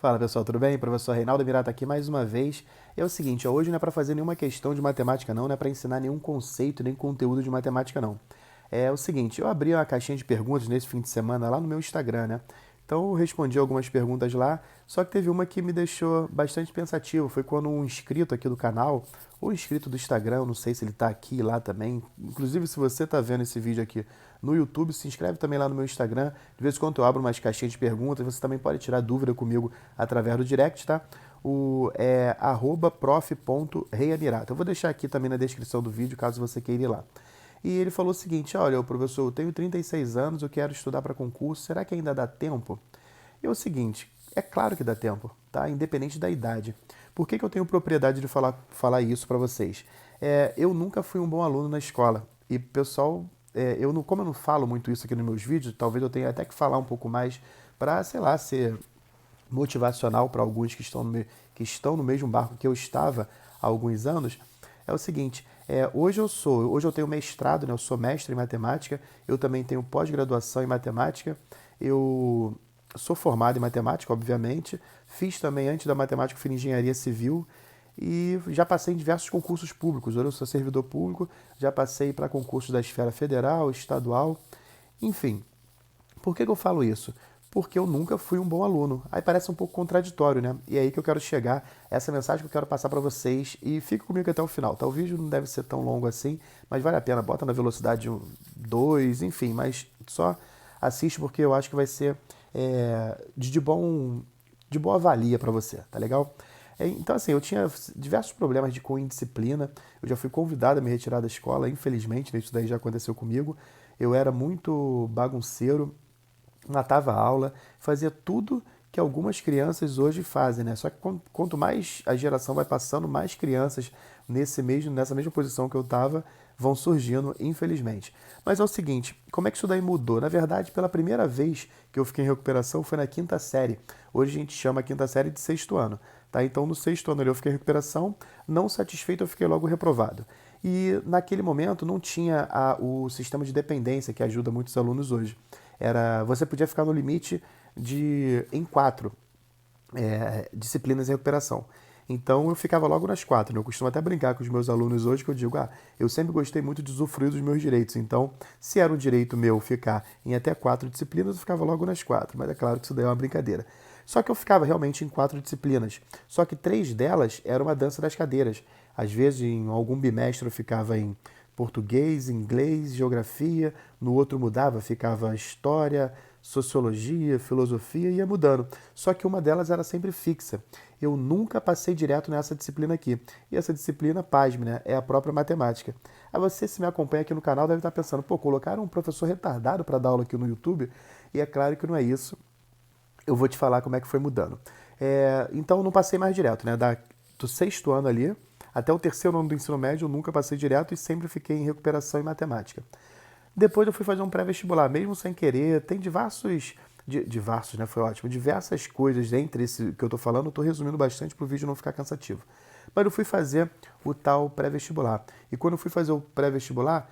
Fala pessoal, tudo bem? Professor Reinaldo Mirata aqui mais uma vez. É o seguinte, ó, hoje não é para fazer nenhuma questão de matemática não é para ensinar nenhum conceito nem conteúdo de matemática não. É o seguinte, eu abri uma caixinha de perguntas nesse fim de semana lá no meu Instagram, né? Então eu respondi algumas perguntas lá, só que teve uma que me deixou bastante pensativo. Foi quando um inscrito aqui do canal, ou inscrito do Instagram, eu não sei se ele está aqui lá também. Inclusive, se você está vendo esse vídeo aqui no YouTube, se inscreve também lá no meu Instagram. De vez em quando eu abro umas caixinhas de perguntas, você também pode tirar dúvida comigo através do direct, tá? O é @prof.reiamirato. Eu vou deixar aqui também na descrição do vídeo, caso você queira ir lá. E ele falou o seguinte: olha, professor, eu tenho 36 anos, eu quero estudar para concurso, será que ainda dá tempo? E é o seguinte, é claro que dá tempo, tá? Independente da idade. Por que eu tenho propriedade de falar isso para vocês? Eu nunca fui um bom aluno na escola. E, pessoal, como eu não falo muito isso aqui nos meus vídeos, talvez eu tenha até que falar um pouco mais para, sei lá, ser motivacional para alguns que estão no mesmo barco que eu estava há alguns anos. É o seguinte, hoje eu tenho mestrado, né? Eu sou mestre em matemática, eu também tenho pós-graduação em matemática, eu sou formado em matemática, obviamente, fiz também, antes da matemática, fiz engenharia civil e já passei em diversos concursos públicos. Hoje eu sou servidor público, já passei para concursos da esfera federal, estadual, enfim. Por que eu falo isso? Porque eu nunca fui um bom aluno. Aí parece um pouco contraditório, né? E é aí que eu quero chegar, essa mensagem que eu quero passar para vocês. E fique comigo até o final, tá? O vídeo não deve ser tão longo assim, mas vale a pena. Bota na velocidade 2, enfim, mas só assiste porque eu acho que vai ser de boa valia para você, tá legal? Então, assim, eu tinha diversos problemas com indisciplina. Eu já fui convidado a me retirar da escola, infelizmente, né? Isso daí já aconteceu comigo. Eu era muito bagunceiro, matava a aula, fazia tudo que algumas crianças hoje fazem, né? Só que quanto mais a geração vai passando, mais crianças nessa mesma posição que eu estava vão surgindo, infelizmente. Mas é o seguinte, como é que isso daí mudou? Na verdade, pela primeira vez que eu fiquei em recuperação foi na quinta série. Hoje a gente chama a quinta série de sexto ano. Tá? Então, no sexto ano ali eu fiquei em recuperação, não satisfeito, eu fiquei logo reprovado. E naquele momento não tinha o sistema de dependência que ajuda muitos alunos hoje. Você podia ficar no limite em 4 disciplinas em recuperação. Então eu ficava logo nas 4. Né? Eu costumo até brincar com os meus alunos hoje que eu digo, eu sempre gostei muito de usufruir dos meus direitos. Então, se era um direito meu ficar em até 4 disciplinas, eu ficava logo nas 4. Mas é claro que isso daí é uma brincadeira. Só que eu ficava realmente em 4 disciplinas. Só que 3 delas eram uma dança das cadeiras. Às vezes, em algum bimestre, eu ficava em português, inglês, geografia. No outro mudava, ficava história, sociologia, filosofia, ia mudando. Só que uma delas era sempre fixa. Eu nunca passei direto nessa disciplina aqui. E essa disciplina, pasme, né, é a própria matemática. Aí você, se me acompanha aqui no canal, deve estar pensando, pô, colocaram um professor retardado para dar aula aqui no YouTube? E é claro que não é isso. Eu vou te falar como é que foi mudando. Então eu não passei mais direto, né? Do sexto ano ali até o terceiro ano do ensino médio eu nunca passei direto e sempre fiquei em recuperação em matemática. Depois eu fui fazer um pré-vestibular, mesmo sem querer. Tem diversos, né? Foi ótimo. Diversas coisas entre esse que eu tô falando. Eu tô resumindo bastante para o vídeo não ficar cansativo. Mas eu fui fazer o tal pré-vestibular. E quando eu fui fazer o pré-vestibular,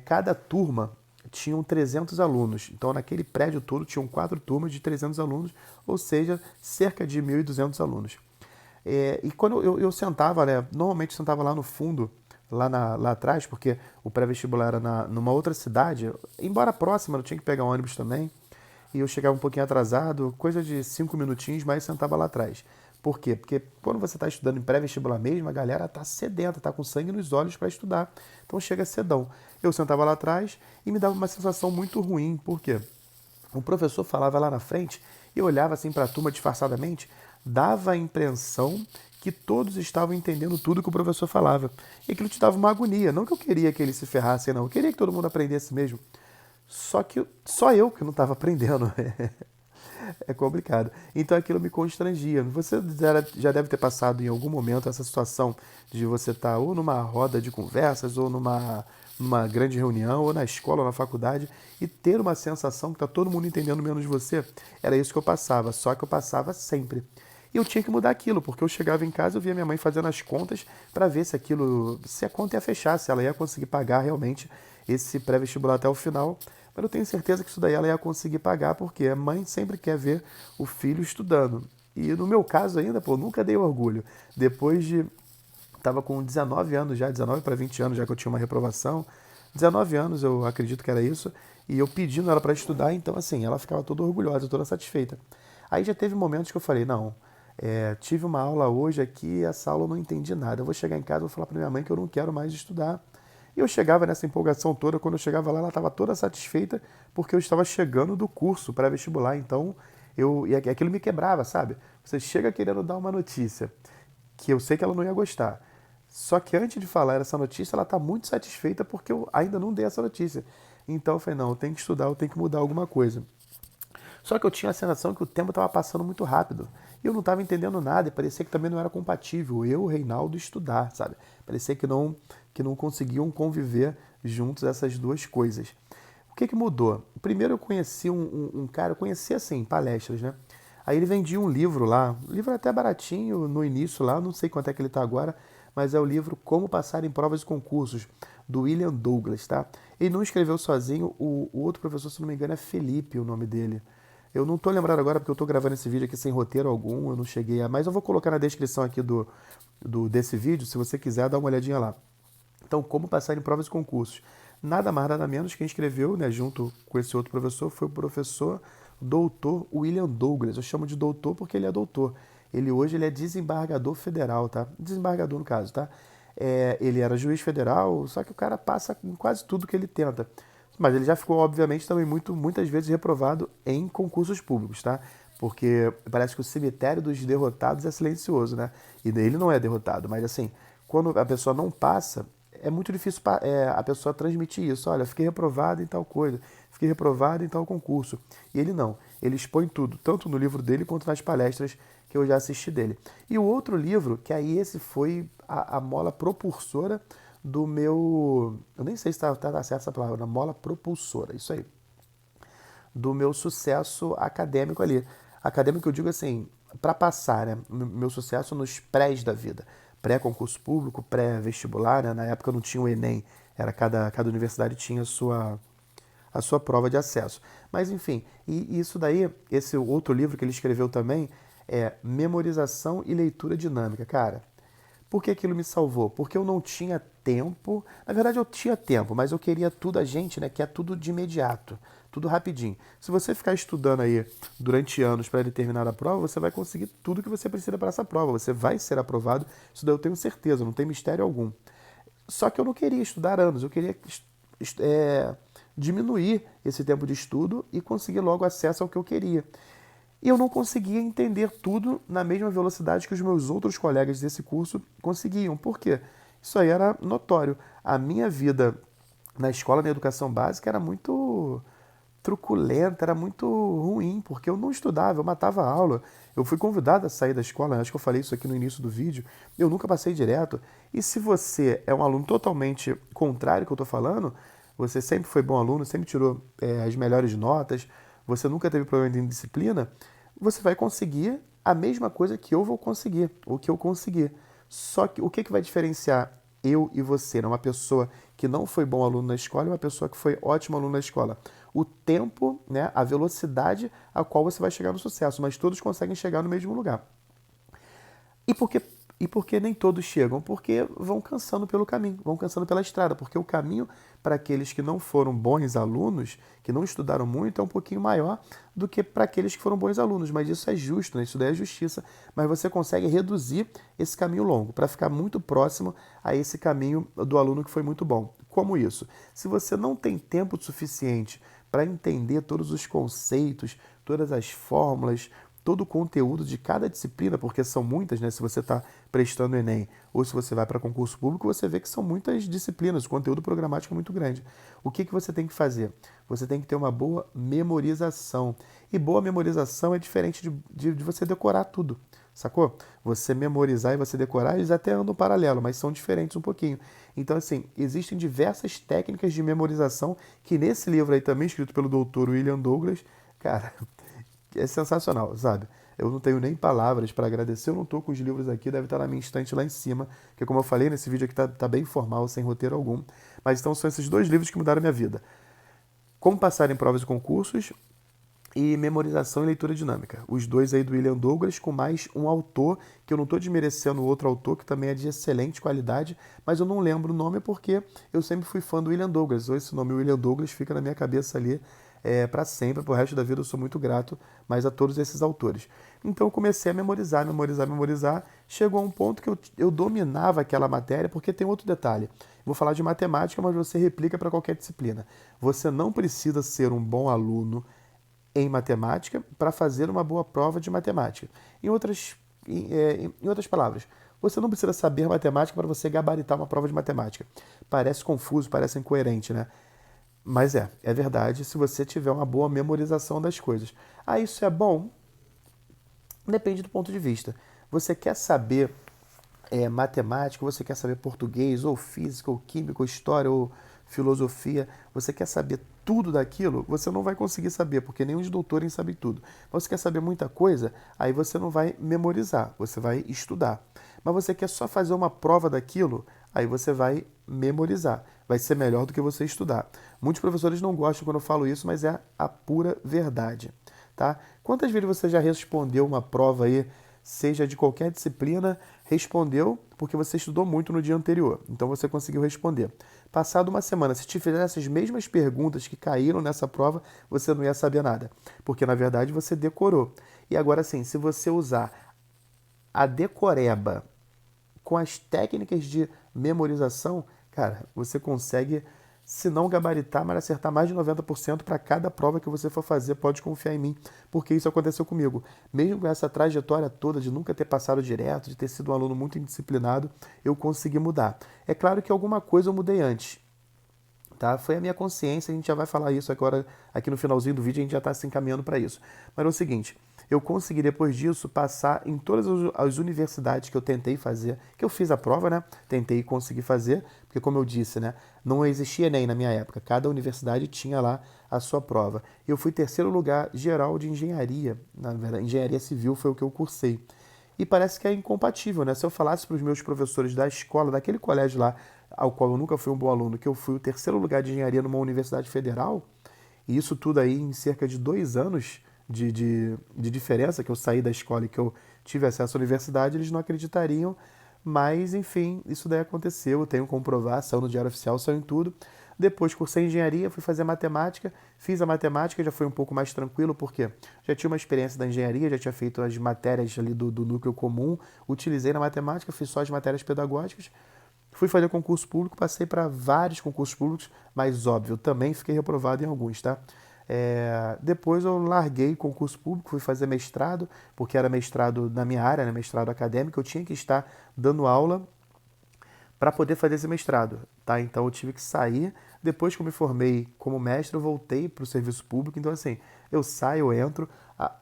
cada turma tinham 300 alunos. Então, naquele prédio todo, tinham 4 turmas de 300 alunos, ou seja, cerca de 1.200 alunos. E quando eu sentava, né, normalmente sentava lá no fundo, lá atrás, porque o pré-vestibular era numa outra cidade, embora próxima, eu tinha que pegar um ônibus também, e eu chegava um pouquinho atrasado, coisa de 5 minutinhos, mas sentava lá atrás. Por quê? Porque quando você está estudando em pré-vestibular mesmo, a galera está sedenta, está com sangue nos olhos para estudar. Então chega cedão. Eu sentava lá atrás e me dava uma sensação muito ruim. Por quê? O professor falava lá na frente e eu olhava assim para a turma disfarçadamente, dava a impressão que todos estavam entendendo tudo que o professor falava. E aquilo te dava uma agonia. Não que eu queria que ele se ferrasse, não. Eu queria que todo mundo aprendesse mesmo. Só que só eu que não estava aprendendo. É complicado. Então aquilo me constrangia. Você já deve ter passado em algum momento essa situação de você estar ou numa roda de conversas, ou numa grande reunião, ou na escola, ou na faculdade, e ter uma sensação que está todo mundo entendendo menos você. Era isso que eu passava, só que eu passava sempre. E eu tinha que mudar aquilo, porque eu chegava em casa, eu via minha mãe fazendo as contas para ver se a conta ia fechar, se ela ia conseguir pagar realmente esse pré-vestibular até o final. Mas eu tenho certeza que isso daí ela ia conseguir pagar, porque a mãe sempre quer ver o filho estudando. E no meu caso ainda, pô, nunca dei orgulho. Depois de... Tava com 19 anos já, 19 para 20 anos já que eu tinha uma reprovação. 19 anos, eu acredito que era isso. E eu pedindo ela para estudar, então assim, ela ficava toda orgulhosa, toda satisfeita. Aí já teve momentos que eu falei, não, tive uma aula hoje aqui, essa aula eu não entendi nada. Eu vou chegar em casa e vou falar para minha mãe que eu não quero mais estudar. E eu chegava nessa empolgação toda, quando eu chegava lá, ela estava toda satisfeita porque eu estava chegando do curso pré-vestibular. Então, e aquilo me quebrava, sabe? Você chega querendo dar uma notícia que eu sei que ela não ia gostar. Só que antes de falar essa notícia, ela está muito satisfeita porque eu ainda não dei essa notícia. Então eu falei, não, eu tenho que estudar, eu tenho que mudar alguma coisa. Só que eu tinha a sensação que o tempo estava passando muito rápido. E eu não estava entendendo nada e parecia que também não era compatível eu, Reinaldo, estudar, sabe? Parecia que não conseguiam conviver juntos essas duas coisas. O que mudou? Primeiro eu conheci um cara, eu conheci assim, palestras, né? Aí ele vendia um livro lá, um livro até baratinho no início lá, não sei quanto é que ele está agora, mas é o livro Como Passar em Provas e Concursos, do William Douglas, tá? Ele não escreveu sozinho, o outro professor, se não me engano, é Felipe, o nome dele. Eu não tô lembrado agora porque eu tô gravando esse vídeo aqui sem roteiro algum, eu não cheguei a... Mas eu vou colocar na descrição aqui desse vídeo, se você quiser, dá uma olhadinha lá. Então, Como Passar em Provas e Concursos. Nada mais, nada menos, quem escreveu, né, junto com esse outro professor, foi o professor doutor William Douglas. Eu chamo de doutor porque ele é doutor. Ele é desembargador federal, tá? Desembargador no caso, tá? Ele era juiz federal, só que o cara passa em quase tudo que ele tenta. Mas ele já ficou, obviamente, também muitas vezes reprovado em concursos públicos, tá? Porque parece que o cemitério dos derrotados é silencioso, né? E ele não é derrotado, mas assim, quando a pessoa não passa, é muito difícil a pessoa transmitir isso. Olha, fiquei reprovado em tal coisa, fiquei reprovado em tal concurso. E ele não. Ele expõe tudo, tanto no livro dele quanto nas palestras que eu já assisti dele. E o outro livro, que aí esse foi a mola propulsora do meu... Eu nem sei se tá certa essa palavra, mola propulsora, isso aí. Do meu sucesso acadêmico ali. Acadêmico eu digo assim, para passar, né? Meu sucesso nos prés da vida. Pré-concurso público, pré-vestibular, né? Na época não tinha o Enem, era cada universidade tinha a sua prova de acesso. Mas enfim, e isso daí, esse outro livro que ele escreveu também é Memorização e Leitura Dinâmica. Cara, por que aquilo me salvou? Porque eu não tinha tempo. Na verdade, eu tinha tempo, mas eu queria tudo, a gente, né? Quer tudo de imediato, tudo rapidinho. Se você ficar estudando aí durante anos para determinada prova, você vai conseguir tudo que você precisa para essa prova. Você vai ser aprovado, isso daí eu tenho certeza, não tem mistério algum. Só que eu não queria estudar anos, eu queria diminuir esse tempo de estudo e conseguir logo acesso ao que eu queria. E eu não conseguia entender tudo na mesma velocidade que os meus outros colegas desse curso conseguiam. Por quê? Isso aí era notório. A minha vida na escola, na educação básica, era muito truculenta, era muito ruim, porque eu não estudava, eu matava a aula. Eu fui convidado a sair da escola, acho que eu falei isso aqui no início do vídeo, eu nunca passei direto. E se você é um aluno totalmente contrário ao que eu estou falando, você sempre foi bom aluno, sempre tirou as melhores notas, você nunca teve problema de disciplina, você vai conseguir a mesma coisa que eu vou conseguir, o que eu consegui. Só que o que vai diferenciar eu e você, né? Uma pessoa que não foi bom aluno na escola e uma pessoa que foi ótimo aluno na escola? O tempo, né, a velocidade a qual você vai chegar no sucesso, mas todos conseguem chegar no mesmo lugar. E por que nem todos chegam? Porque vão cansando pelo caminho, vão cansando pela estrada, porque o caminho para aqueles que não foram bons alunos, que não estudaram muito, é um pouquinho maior do que para aqueles que foram bons alunos, mas isso é justo, né? Isso daí é justiça, mas você consegue reduzir esse caminho longo para ficar muito próximo a esse caminho do aluno que foi muito bom. Como isso? Se você não tem tempo suficiente para entender todos os conceitos, todas as fórmulas, todo o conteúdo de cada disciplina, porque são muitas, né? Se você está prestando Enem ou se você vai para concurso público, você vê que são muitas disciplinas, o conteúdo programático é muito grande. O que você tem que fazer? Você tem que ter uma boa memorização. E boa memorização é diferente de você decorar tudo, sacou? Você memorizar e você decorar, eles até andam paralelo, mas são diferentes um pouquinho. Então, assim, existem diversas técnicas de memorização que nesse livro aí também, escrito pelo doutor William Douglas, cara, é sensacional, sabe? Eu não tenho nem palavras para agradecer, eu não estou com os livros aqui, deve estar na minha estante lá em cima, que como eu falei, nesse vídeo aqui tá bem formal, sem roteiro algum. Mas então são esses dois livros que mudaram a minha vida. Como Passar em Provas e Concursos e memorização e leitura dinâmica. Os dois aí do William Douglas, com mais um autor, que eu não estou desmerecendo o outro autor, que também é de excelente qualidade, mas eu não lembro o nome porque eu sempre fui fã do William Douglas. Ou esse nome William Douglas fica na minha cabeça ali para sempre, pro resto da vida eu sou muito grato, mas a todos esses autores. Então eu comecei a memorizar. Chegou a um ponto que eu dominava aquela matéria, porque tem outro detalhe. Vou falar de matemática, mas você replica para qualquer disciplina. Você não precisa ser um bom aluno em matemática para fazer uma boa prova de matemática. Em outras palavras, você não precisa saber matemática para você gabaritar uma prova de matemática. Parece confuso, parece incoerente, né? Mas é verdade se você tiver uma boa memorização das coisas. Ah, isso é bom? Depende do ponto de vista. Você quer saber matemática, você quer saber português, ou física, ou química, ou história, ou filosofia, você quer saber tudo daquilo, você não vai conseguir saber, porque nem os doutores sabem tudo. Mas você quer saber muita coisa, aí você não vai memorizar, você vai estudar. Mas você quer só fazer uma prova daquilo, aí você vai memorizar. Vai ser melhor do que você estudar. Muitos professores não gostam quando eu falo isso, mas é a pura verdade. Tá? Quantas vezes você já respondeu uma prova aí, seja de qualquer disciplina, respondeu porque você estudou muito no dia anterior, então você conseguiu responder. Passado uma semana, se te fizer essas mesmas perguntas que caíram nessa prova, você não ia saber nada, porque na verdade você decorou. E agora sim, se você usar a decoreba com as técnicas de memorização, cara, você consegue, se não gabaritar, mas acertar mais de 90% para cada prova que você for fazer, pode confiar em mim, porque isso aconteceu comigo. Mesmo com essa trajetória toda de nunca ter passado direto, de ter sido um aluno muito indisciplinado, eu consegui mudar. É claro que alguma coisa eu mudei antes. Tá? Foi a minha consciência, a gente já vai falar isso agora, aqui no finalzinho do vídeo, a gente já está se encaminhando para isso. Mas é o seguinte, eu consegui depois disso passar em todas as universidades que eu tentei fazer, que eu fiz a prova, né? Tentei conseguir fazer, porque como eu disse, né? Não existia Enem na minha época, cada universidade tinha lá a sua prova. Eu fui terceiro lugar geral de engenharia, na verdade, engenharia civil foi o que eu cursei. E parece que é incompatível, né? Se eu falasse para os meus professores da escola, daquele colégio lá, ao qual eu nunca fui um bom aluno, que eu fui o terceiro lugar de engenharia numa universidade federal, e isso tudo aí em cerca de 2 anos de diferença, que eu saí da escola e que eu tive acesso à universidade, eles não acreditariam, mas enfim, isso daí aconteceu, eu tenho que comprovar, saiu no Diário Oficial, saiu em tudo. Depois cursei engenharia, fui fazer matemática, fiz a matemática, já foi um pouco mais tranquilo, porque já tinha uma experiência da engenharia, já tinha feito as matérias ali do núcleo comum, utilizei na matemática, fiz só as matérias pedagógicas, fui fazer concurso público, passei para vários concursos públicos, mas óbvio, também fiquei reprovado em alguns, tá? Depois eu larguei concurso público, fui fazer mestrado, porque era mestrado na minha área, né, mestrado acadêmico, eu tinha que estar dando aula para poder fazer esse mestrado, tá? Então eu tive que sair. Depois que eu me formei como mestre, eu voltei para o serviço público. Então, assim, eu saio, eu entro.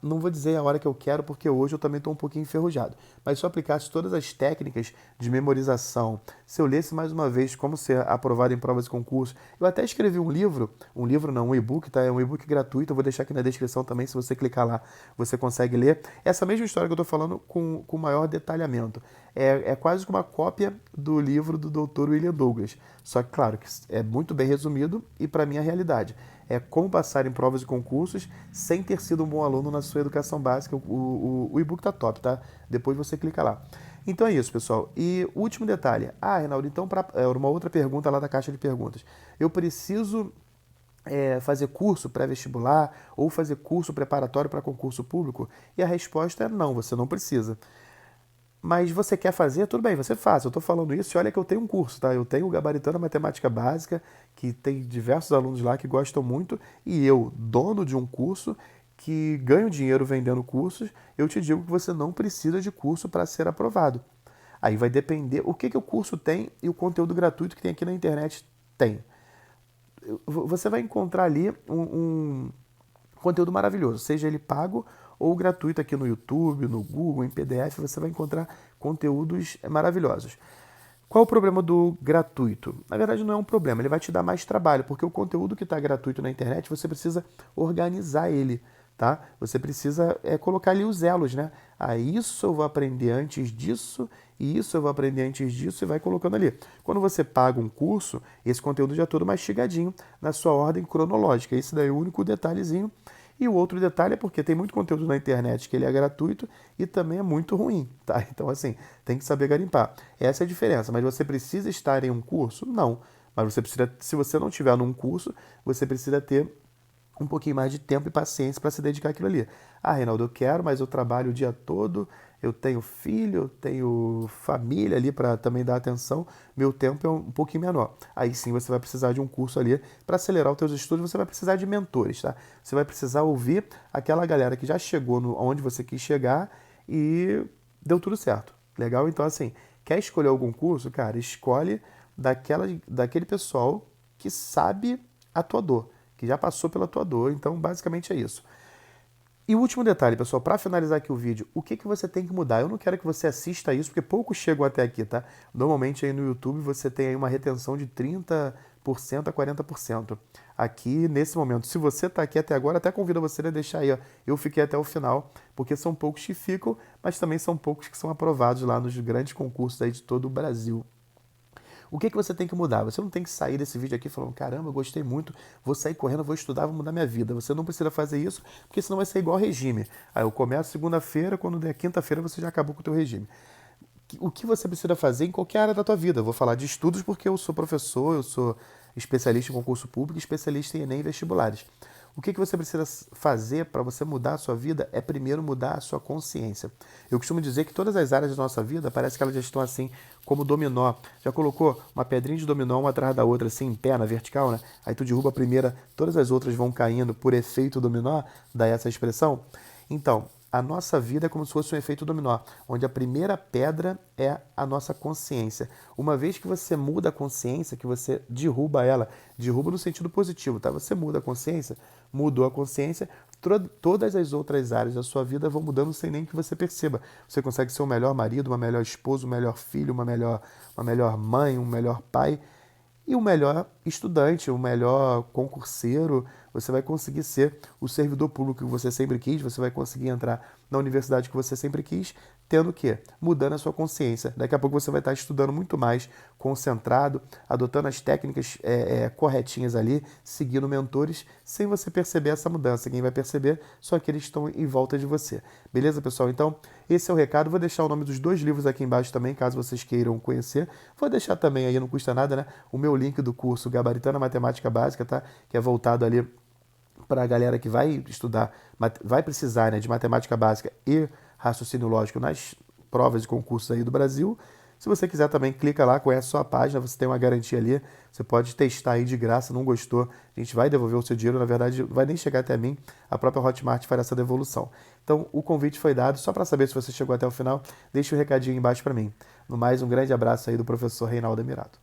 Não vou dizer a hora que eu quero, porque hoje eu também estou um pouquinho enferrujado. Mas se eu aplicasse todas as técnicas de memorização, se eu lesse mais uma vez como ser aprovado em provas e concursos, eu até escrevi um livro não, um e-book, tá? É um e-book gratuito, eu vou deixar aqui na descrição também, se você clicar lá, você consegue ler. Essa mesma história que eu estou falando com maior detalhamento. É quase que uma cópia do livro do Dr. William Douglas. Só que, claro, que é muito bem resumido e para mim a realidade. É como passar em provas e concursos sem ter sido um bom aluno na sua educação básica. O e-book tá top, tá? Depois você clica lá. Então é isso, pessoal. E último detalhe. Reinaldo, então, uma outra pergunta lá da caixa de perguntas. Eu preciso fazer curso pré-vestibular ou fazer curso preparatório para concurso público? E a resposta é não, você não precisa. Mas você quer fazer? Tudo bem, você faz. Eu estou falando isso e olha que eu tenho um curso, tá? Eu tenho o Gabaritando a Matemática Básica, que tem diversos alunos lá que gostam muito, e eu, dono de um curso, que ganho dinheiro vendendo cursos, eu te digo que você não precisa de curso para ser aprovado. Aí vai depender o que o curso tem e o conteúdo gratuito que tem aqui na internet tem. Você vai encontrar ali um conteúdo maravilhoso, seja ele pago ou gratuito aqui no YouTube, no Google, em PDF, você vai encontrar conteúdos maravilhosos. Qual o problema do gratuito? Na verdade, não é um problema, ele vai te dar mais trabalho, porque o conteúdo que está gratuito na internet, você precisa organizar ele, tá? Você precisa colocar ali os elos, né? Isso eu vou aprender antes disso, e isso eu vou aprender antes disso, e vai colocando ali. Quando você paga um curso, esse conteúdo já é todo mastigadinho na sua ordem cronológica. Esse daí é o único detalhezinho E o outro detalhe é porque tem muito conteúdo na internet que ele é gratuito e também é muito ruim, tá? Então, assim, tem que saber garimpar. Essa é a diferença. Mas você precisa estar em um curso? Não. Mas você precisa, se você não tiver num curso, você precisa ter um pouquinho mais de tempo e paciência para se dedicar àquilo ali. Ah, Reinaldo, eu quero, mas eu trabalho o dia todo, eu tenho filho, eu tenho família ali para também dar atenção, meu tempo é um pouquinho menor. Aí sim você vai precisar de um curso ali para acelerar os teus estudos, você vai precisar de mentores, tá? Você vai precisar ouvir aquela galera que já chegou no, onde você quis chegar e deu tudo certo. Legal? Então, assim, quer escolher algum curso? Cara, escolhe daquele pessoal que sabe a tua dor, que já passou pela tua dor. Então, basicamente é isso. E o último detalhe, pessoal, para finalizar aqui o vídeo, o que que você tem que mudar? Eu não quero que você assista isso, porque poucos chegam até aqui, tá? Normalmente aí no YouTube você tem aí uma retenção de 30% a 40%. Aqui, nesse momento, se você está aqui até agora, até convido você a deixar aí, ó. Eu fiquei até o final, porque são poucos que ficam, mas também são poucos que são aprovados lá nos grandes concursos aí de todo o Brasil. O que que você tem que mudar? Você não tem que sair desse vídeo aqui falando, caramba, eu gostei muito, vou sair correndo, vou estudar, vou mudar minha vida. Você não precisa fazer isso, porque senão vai ser igual regime. Aí eu começo segunda-feira, quando der quinta-feira você já acabou com o teu regime. O que você precisa fazer em qualquer área da tua vida? Eu vou falar de estudos porque eu sou professor, eu sou especialista em concurso público e especialista em Enem e vestibulares. O que você precisa fazer para você mudar a sua vida é primeiro mudar a sua consciência. Eu costumo dizer que todas as áreas da nossa vida parece que elas já estão assim como dominó. Já colocou uma pedrinha de dominó uma atrás da outra assim em pé, na vertical, né? Aí tu derruba a primeira, todas as outras vão caindo por efeito dominó, dá essa expressão? Então, a nossa vida é como se fosse um efeito dominó, onde a primeira pedra é a nossa consciência. Uma vez que você muda a consciência, que você derruba ela, derruba no sentido positivo, tá? Você muda a consciência, mudou a consciência, todas as outras áreas da sua vida vão mudando sem nem que você perceba. Você consegue ser um melhor marido, uma melhor esposa, um melhor filho, uma melhor mãe, um melhor pai. E o melhor estudante, o melhor concurseiro, você vai conseguir ser o servidor público que você sempre quis, você vai conseguir entrar na universidade que você sempre quis, tendo o quê? Mudando a sua consciência. Daqui a pouco você vai estar estudando muito mais, concentrado, adotando as técnicas corretinhas ali, seguindo mentores, sem você perceber essa mudança. Quem vai perceber são aqueles que estão em volta de você. Beleza, pessoal? Então, esse é o recado. Vou deixar o nome dos 2 livros aqui embaixo também, caso vocês queiram conhecer. Vou deixar também aí, não custa nada, né? O meu link do curso Gabaritando a Matemática Básica, tá? Que é voltado ali para a galera que vai estudar, vai precisar, né, de matemática básica e raciocínio lógico nas provas e concursos aí do Brasil. Se você quiser também, clica lá, conhece a sua página, você tem uma garantia ali, você pode testar aí de graça, não gostou, a gente vai devolver o seu dinheiro, na verdade não vai nem chegar até mim, a própria Hotmart faz essa devolução. Então o convite foi dado, só para saber se você chegou até o final, deixa o recadinho aí embaixo para mim. No mais, um grande abraço aí do professor Reinaldo Emirato.